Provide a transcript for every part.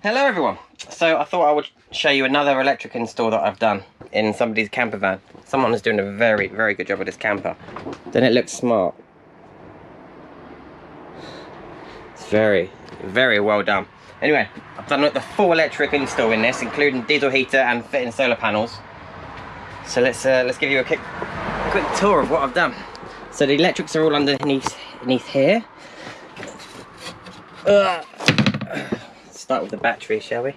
Hello everyone. So I thought I would show you another electric install that I've done in somebody's camper van. Someone is doing a very good job with this camper. Then it looks smart. It's very well done. Anyway, I've done the full electric install in this, including diesel heater and fitting solar panels. So let's give you a quick tour of what I've done. So the electrics are all underneath here. Start with the battery, shall we?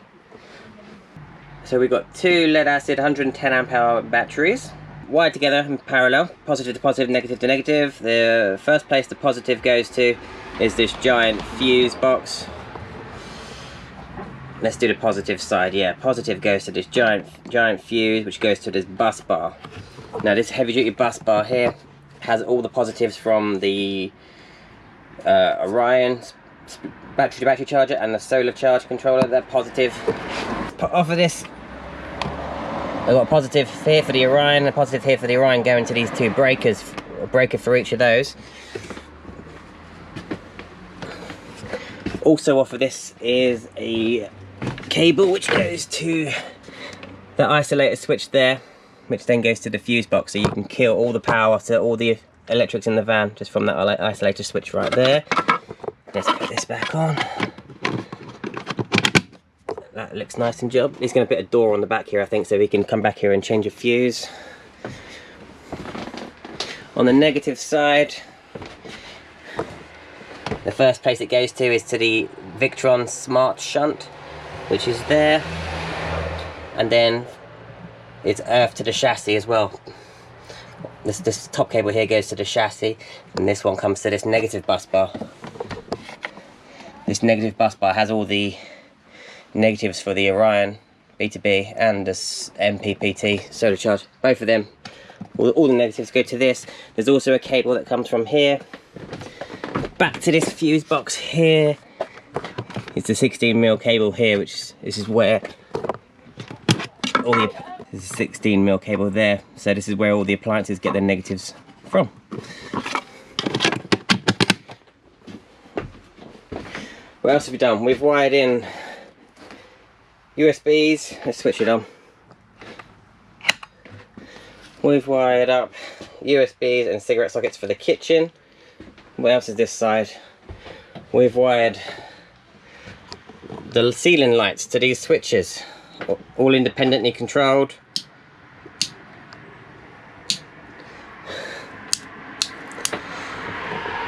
So we've got two lead acid 110 amp hour batteries wired together in parallel, positive to positive, negative to negative. The first place the positive goes to is this giant fuse box. Let's do the positive side. Yeah, positive goes to this giant fuse, which goes to this bus bar. Now this heavy duty bus bar here has all the positives from the Orion battery to battery charger and the solar charge controller. They're positive. Off of this, I've got a positive here for the Orion and a positive here for the Orion going to these two breakers, a breaker for each of those. Also off of this is a cable which goes to the isolator switch there, which then goes to the fuse box, so you can kill all the power to all the electrics in the van just from that isolator switch right there. Let's put this back on. That looks nice and job. He's going to put a door on the back here, I think, so he can come back here and change a fuse. On the negative side, the first place it goes to is to the Victron Smart Shunt, which is there, and then it's earth to the chassis as well. This top cable here goes to the chassis, and this one comes to this negative bus bar. This negative bus bar has all the negatives for the Orion B2B and this MPPT solar charge. Both of them, all the negatives go to this. There's also a cable that comes from here back to this fuse box here. It's a 16mm cable here, which this is where all the 16mm cable there. So this is where all the appliances get their negatives from. What else have we done? We've wired in USBs. Let's switch it on. We've wired up USBs and cigarette sockets for the kitchen. What else is this side? We've wired the ceiling lights to these switches, all independently controlled.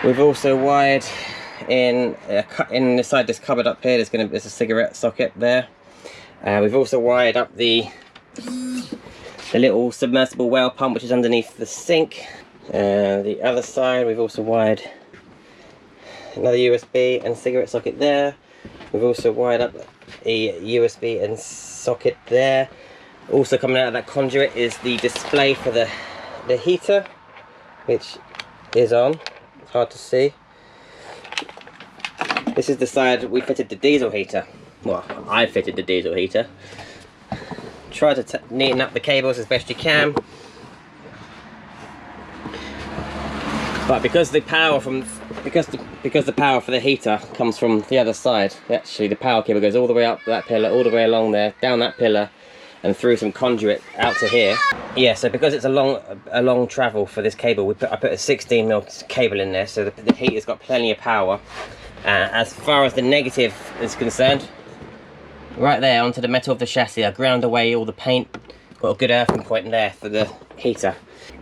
We've also wired in inside this cupboard up here. There's a cigarette socket there. We've also wired up the little submersible well pump, which is underneath the sink. The other side, we've also wired another USB and cigarette socket there. We've also wired up a USB and socket there. Also coming out of that conduit is the display for the heater, which is on. It's hard to see. This is the side we fitted the diesel heater. Well, I fitted the diesel heater. Try to neaten up the cables as best you can. But because the power because the power for the heater comes from the other side, actually the power cable goes all the way up that pillar, all the way along there, down that pillar, and through some conduit out to here. Yeah, so because it's a long travel for this cable, I put a 16mm cable in there, so the heater's got plenty of power. As far as the negative is concerned, right there onto the metal of the chassis, I ground away all the paint, got a good earthing point there for the heater.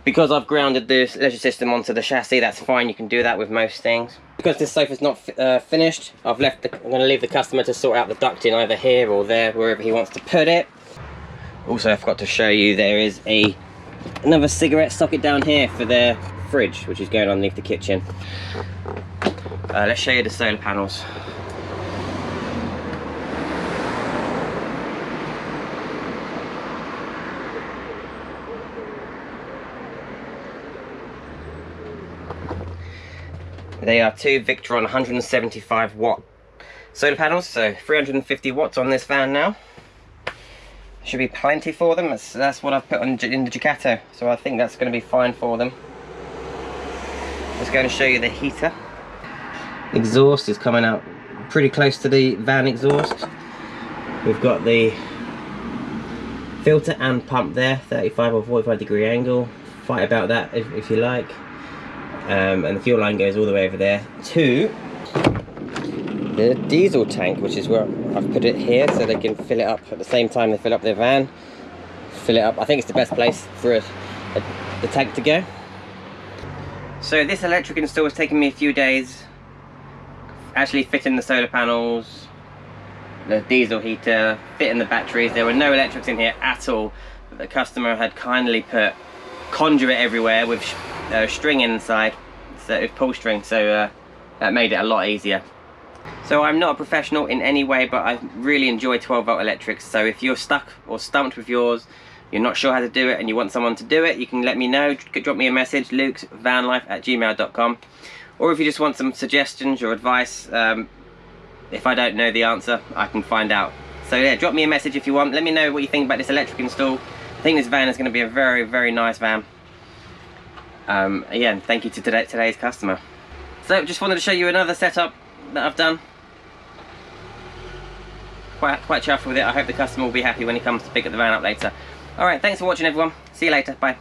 Because I've grounded the leisure system onto the chassis, that's fine, you can do that with most things. Because this sofa's not finished, I'm going to leave the customer to sort out the ducting either here or there, wherever he wants to put it. Also, I forgot to show you, there is another cigarette socket down here for their fridge, which is going underneath the kitchen. Let's show you the solar panels. They are two Victron 175 watt solar panels, so 350 watts on this van now. Should be plenty for them. That's what I've put in the Ducato, so I think that's going to be fine for them. Just going to show you the heater. Exhaust is coming out pretty close to the van exhaust. We've got the filter and pump there, 35 or 45 degree angle. Fight about that if you like. And the fuel line goes all the way over there to the diesel tank, which is where I've put it here so they can fill it up at the same time they fill up their van. Fill it up. I think it's the best place for the tank to go. So this electric install has taken me a few days. Actually fitting the solar panels, the diesel heater, fitting the batteries. There were no electrics in here at all. The customer had kindly put conduit everywhere with string inside, so it was pull string, so that made it a lot easier. So I'm not a professional in any way, but I really enjoy 12-volt electrics. So if you're stuck or stumped with yours, you're not sure how to do it and you want someone to do it, you can let me know. Drop me a message, lukesvanlife@gmail.com. Or if you just want some suggestions or advice, if I don't know the answer, I can find out. So yeah, drop me a message if you want. Let me know what you think about this electric install. I think this van is going to be a very, very nice van. Again, thank you to today's customer. So just wanted to show you another setup that I've done. Quite chuffed with it. I hope the customer will be happy when he comes to pick up the van up later. Alright, thanks for watching everyone. See you later. Bye.